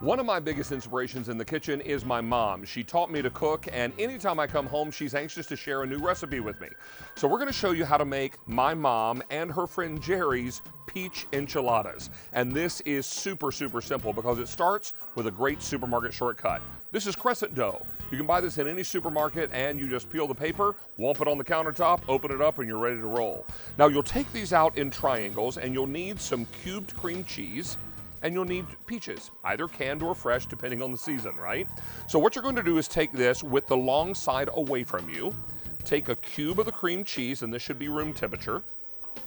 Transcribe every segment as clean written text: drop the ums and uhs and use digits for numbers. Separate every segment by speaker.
Speaker 1: One of my biggest inspirations in the kitchen is my mom. She taught me to cook, and anytime I come home, she's anxious to share a new recipe with me. So we're gonna show you how to make my mom and her friend Jerry's peach enchiladas. And this is super, super simple because it starts with a great supermarket shortcut. This is crescent dough. You can buy this in any supermarket, and you just peel the paper, whomp it on the countertop, open it up, and you're ready to roll. Now you'll take these out in triangles, and you'll need some cubed cream cheese, and you'll need peaches, either canned or fresh, depending on the season, right? So what you're going to do is take this with the long side away from you, take a cube of the cream cheese, and this should be room temperature,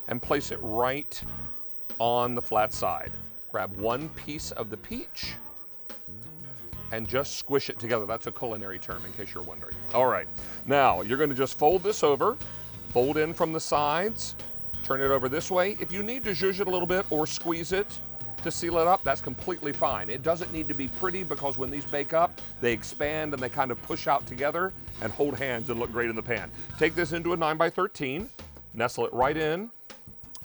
Speaker 1: and place it right on the flat side. Grab one piece of the peach, and just squish it together. That's a culinary term, in case you're wondering. All right, now you're gonna just fold this over, fold in from the sides, turn it over this way. If you need to zhuzh it a little bit or squeeze it to seal it up, that's completely fine. It doesn't need to be pretty because when these bake up, they expand and they kind of push out together and hold hands and look great in the pan. Take this into a 9x13, nestle it right in.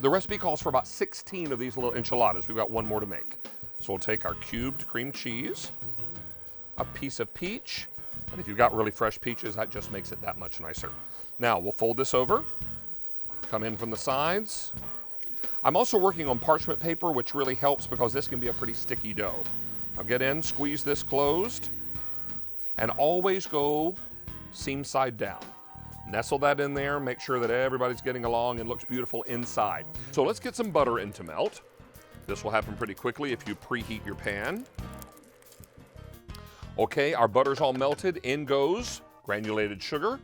Speaker 1: The recipe calls for about 16 of these little enchiladas. We've got one more to make. So we'll take our cubed cream cheese, a piece of peach, and if you've got really fresh peaches, that just makes it that much nicer. Now we'll fold this over, come in from the sides. I'm also working on parchment paper, which really helps because this can be a pretty sticky dough. Now get in, squeeze this closed, and always go seam side down. Nestle that in there, make sure that everybody's getting along and looks beautiful inside. So let's get some butter in to melt. This will happen pretty quickly if you preheat your pan. Okay, our butter's all melted. In goes granulated sugar.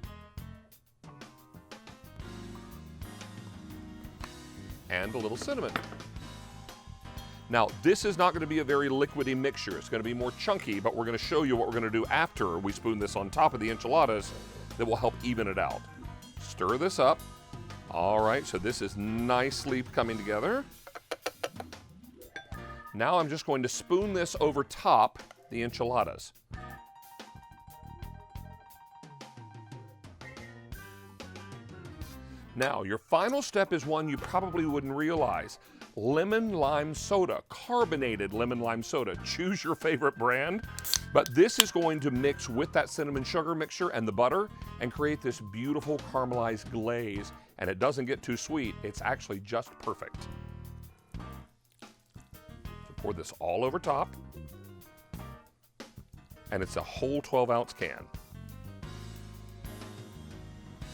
Speaker 1: And a little cinnamon. Now, this is not going to be a very liquidy mixture. It's going to be more chunky, but we're going to show you what we're going to do after we spoon this on top of the enchiladas that will help even it out. Stir this up. All right, so this is nicely coming together. Now I'm just going to spoon this over top the enchiladas. Now, your final step is one you probably wouldn't realize. Lemon lime soda, carbonated lemon lime soda. Choose your favorite brand, but this is going to mix with that cinnamon sugar mixture and the butter and create this beautiful caramelized glaze. And it doesn't get too sweet. It's actually just perfect. So pour this all over top. And it's a whole 12-ounce can.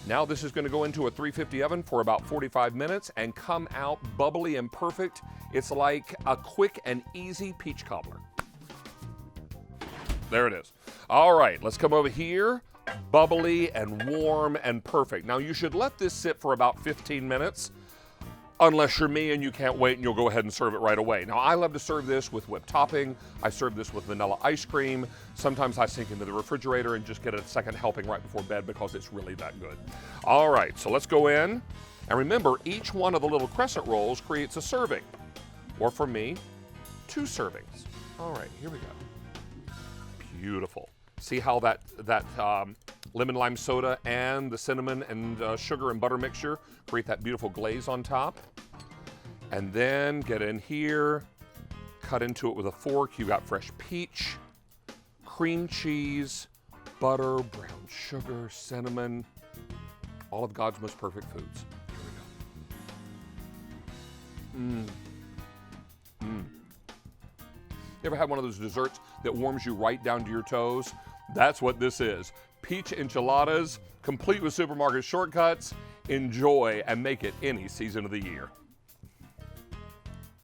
Speaker 1: Now this is going to go into a 350 oven for about 45 minutes and come out bubbly and perfect. It's like a quick and easy peach cobbler. There it is. All right, let's come over here. Bubbly and warm and perfect. Now you should let this sit for about 15 minutes. Unless you're me and you can't wait and you'll go ahead and serve it right away. Now I love to serve this with whipped topping. I serve this with vanilla ice cream. Sometimes I sink into the refrigerator and just get a second helping right before bed because it's really that good. All right, so let's go in. And remember, each one of the little crescent rolls creates a serving. Or for me, 2 servings. All right, here we go. Beautiful. See how that lemon lime soda and the cinnamon and sugar and butter mixture create that beautiful glaze on top. And then get in here, cut into it with a fork. You got fresh peach, cream cheese, butter, brown sugar, cinnamon, all of God's most perfect foods. Here we go. You ever had one of those desserts that warms you right down to your toes? That's what this is. Peach enchiladas, complete with supermarket shortcuts. Enjoy and make it any season of the year.